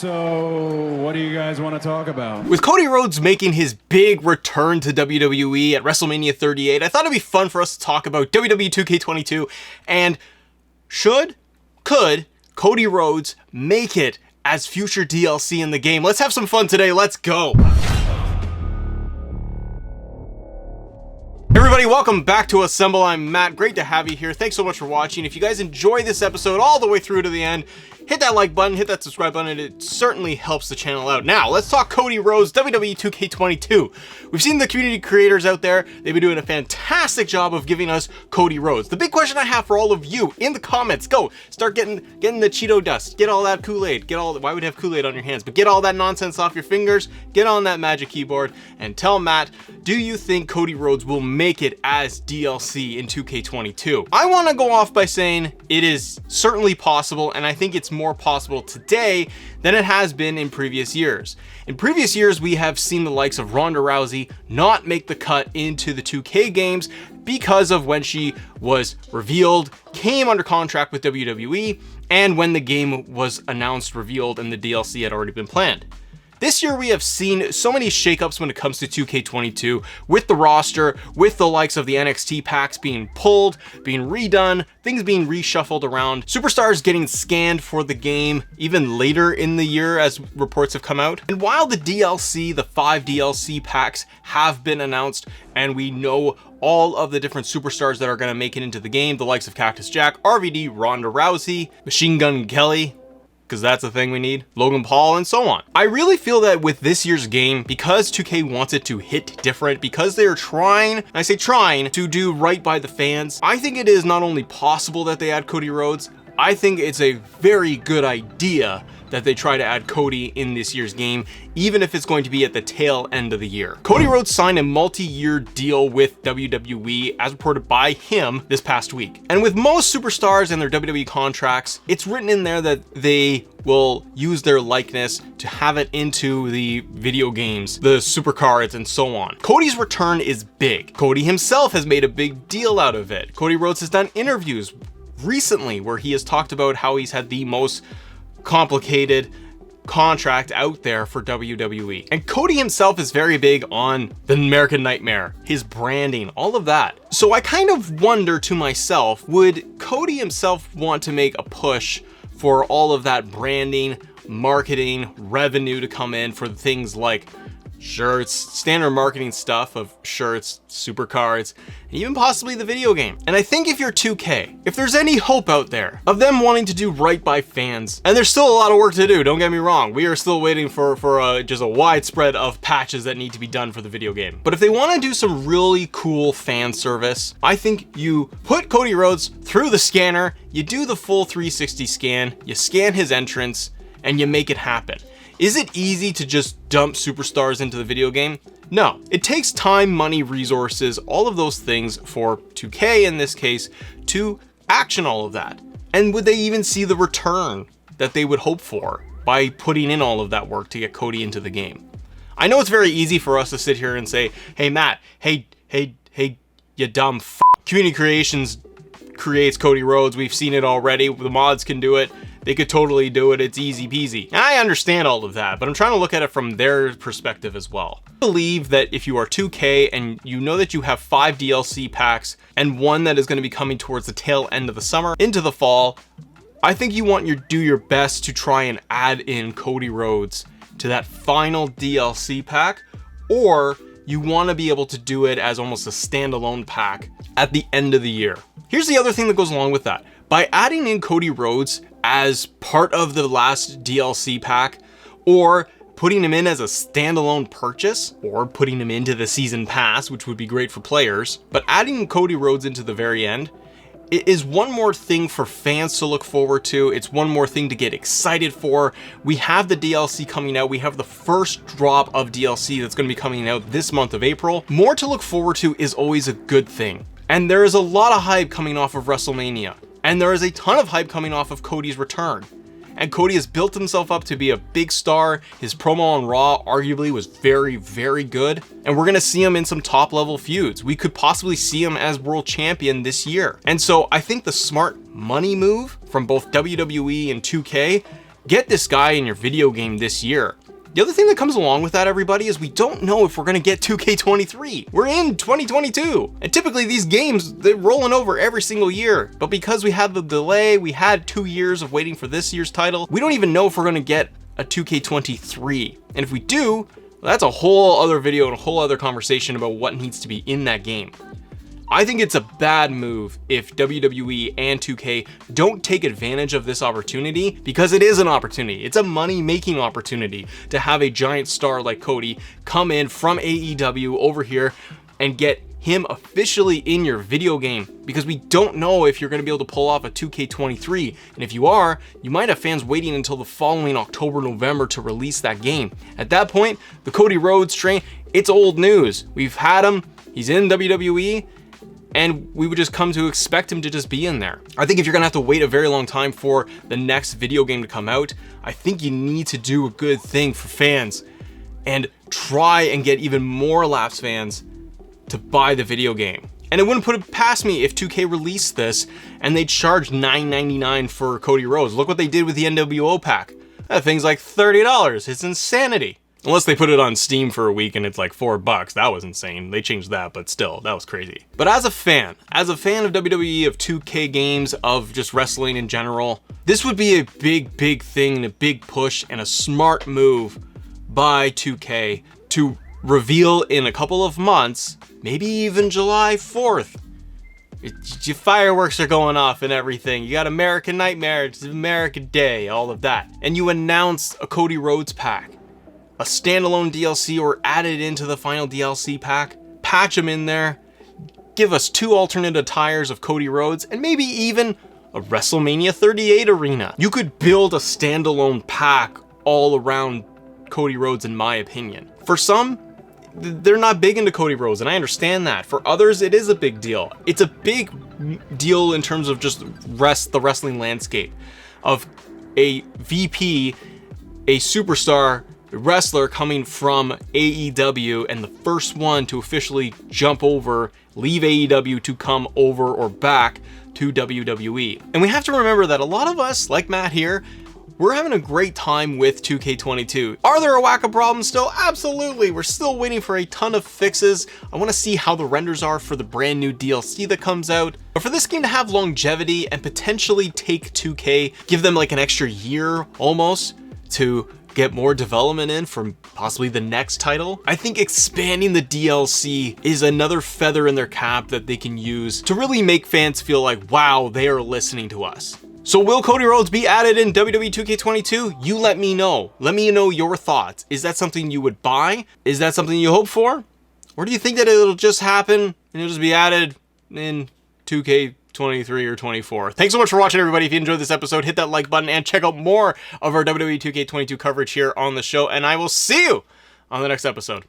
So, what do you guys want to talk about? With Cody Rhodes making his big return to WWE at Wrestlemania 38, I thought it'd be fun for us to talk about WWE 2K22 and could Cody Rhodes make it as future DLC in the game? Let's have some fun today. Let's go. Everybody, welcome back to Assemble. I'm Matt. Great to have you here. Thanks so much for watching. If you guys enjoy this episode all the way through to the end, hit that like button, hit that subscribe button. It certainly helps the channel out. Now, let's talk Cody Rhodes, WWE 2K22. We've seen the community creators out there. They've been doing a fantastic job of giving us Cody Rhodes. The big question I have for all of you in the comments, go start getting the Cheeto dust, get all that Kool-Aid, why would you have Kool-Aid on your hands, but get all that nonsense off your fingers, get on that magic keyboard, and tell Matt, do you think Cody Rhodes will make it as DLC in 2K22? I want to go off by saying it is certainly possible, and I think it's more possible today than it has been in previous years. In previous years, we have seen the likes of Ronda Rousey not make the cut into the 2K games because of when she was revealed, came under contract with WWE, and when the game was announced, revealed, and the DLC had already been planned. This year, we have seen so many shakeups when it comes to 2K22 with the roster, with the likes of the NXT packs being pulled, being redone, things being reshuffled around, superstars getting scanned for the game even later in the year as reports have come out. And while the DLC, the 5 DLC packs have been announced, and we know all of the different superstars that are going to make it into the game, the likes of Cactus Jack, RVD, Ronda Rousey, Machine Gun Kelly, because that's the thing we need, Logan Paul, and so on. I really feel that with this year's game, because 2K wants it to hit different, because they're trying, and I say trying, to do right by the fans, I think it is not only possible that they add Cody Rhodes, I think it's a very good idea that they try to add Cody in this year's game, even if it's going to be at the tail end of the year. Cody Rhodes signed a multi-year deal with WWE, as reported by him this past week. And with most superstars and their WWE contracts, it's written in there that they will use their likeness to have it into the video games, the supercards, and so on. Cody's return is big. Cody himself has made a big deal out of it. Cody Rhodes has done interviews recently where he has talked about how he's had the most complicated contract out there for WWE. And Cody himself is very big on the American Nightmare, his branding, all of that. So I kind of wonder to myself, would Cody himself want to make a push for all of that branding, marketing, revenue to come in for things like shirts, standard marketing stuff of shirts, supercards, and even possibly the video game? And I think if you're 2K, if there's any hope out there of them wanting to do right by fans, and there's still a lot of work to do, don't get me wrong, we are still waiting for just a widespread of patches that need to be done for the video game. But if they want to do some really cool fan service, I think you put Cody Rhodes through the scanner, you do the full 360 scan, you scan his entrance, and you make it happen. Is it easy to just dump superstars into the video game? No. It takes time, money, resources, all of those things for 2K in this case to action all of that. And would they even see the return that they would hope for by putting in all of that work to get Cody into the game? I know it's very easy for us to sit here and say, hey Matt, hey, you dumb f***. Community Creations creates Cody Rhodes. We've seen it already. The mods can do it. They could totally do it. It's easy peasy. And I understand all of that, but I'm trying to look at it from their perspective as well. I believe that if you are 2K and you know that you have 5 DLC packs and one that is going to be coming towards the tail end of the summer into the fall, I think you want to do your best to try and add in Cody Rhodes to that final DLC pack, or you want to be able to do it as almost a standalone pack at the end of the year. Here's the other thing that goes along with that. By adding in Cody Rhodes as part of the last DLC pack, or putting him in as a standalone purchase, or putting him into the season pass, which would be great for players, but adding Cody Rhodes into the very end, it is one more thing for fans to look forward to. It's one more thing to get excited for. We have the DLC coming out. We have the first drop of DLC that's going to be coming out this month of April. More to look forward to is always a good thing. And there is a lot of hype coming off of Wrestlemania. And there is a ton of hype coming off of Cody's return. And Cody has built himself up to be a big star. His promo on Raw arguably was very, very good. And we're going to see him in some top level feuds. We could possibly see him as world champion this year. And so I think the smart money move from both WWE and 2K Get this guy in your video game this year. The other thing that comes along with that, everybody, is we don't know if we're going to get 2K23. We're in 2022. And typically these games, they're rolling over every single year. But because we had the delay, we had 2 years of waiting for this year's title, we don't even know if we're going to get a 2K23. And if we do, well, that's a whole other video and a whole other conversation about what needs to be in that game. I think it's a bad move if WWE and 2K don't take advantage of this opportunity, because it is an opportunity. It's a money-making opportunity to have a giant star like Cody come in from AEW over here and get him officially in your video game, because we don't know if you're going to be able to pull off a 2K23. And if you are, you might have fans waiting until the following October, November to release that game. At that point, the Cody Rhodes train, it's old news. We've had him, he's in WWE, and we would just come to expect him to just be in there. I think if you're gonna have to wait a very long time for the next video game to come out, I think you need to do a good thing for fans and try and get even more lapsed fans to buy the video game. And it wouldn't put it past me if 2K released this and they charged $9.99 for Cody Rhodes. Look what they did with the NWO pack. That thing's like $30. It's insanity. Unless they put it on Steam for a week and it's like $4. That was insane. They changed that, but still, that was crazy. But as a fan of WWE, of 2K games, of just wrestling in general, this would be a big thing and a big push and a smart move by 2K to reveal in a couple of months, maybe even July 4th. Your fireworks are going off and everything. You got American Nightmare, it's American Day, all of that. And you announce a Cody Rhodes pack, a standalone DLC, or add it into the final DLC pack, patch him in there, give us 2 alternate attires of Cody Rhodes, and maybe even a WrestleMania 38 arena. You could build a standalone pack all around Cody Rhodes, in my opinion. For some, they're not big into Cody Rhodes, and I understand that. For others, it is a big deal. It's a big deal in terms of just the wrestling landscape, of a VP, a superstar wrestler coming from AEW, and the first one to officially jump over, leave AEW to come over or back to WWE. And we have to remember that a lot of us, like Matt here, we're having a great time with 2K22. Are there a whack of problems still? Absolutely. We're still waiting for a ton of fixes. I want to see how the renders are for the brand new DLC that comes out. But for this game to have longevity and potentially take 2K, give them like an extra year almost to get more development in from possibly the next title, I think expanding the DLC is another feather in their cap that they can use to really make fans feel like, wow, they are listening to us. So will Cody Rhodes be added in WWE 2K22? You let me know. Let me know your thoughts. Is that something you would buy? Is that something you hope for? Or do you think that it'll just happen and it'll just be added in 2K23 or 24? Thanks so much for watching, everybody. If you enjoyed this episode, hit that like button and check out more of our WWE 2K22 coverage here on the show, and I will see you on the next episode.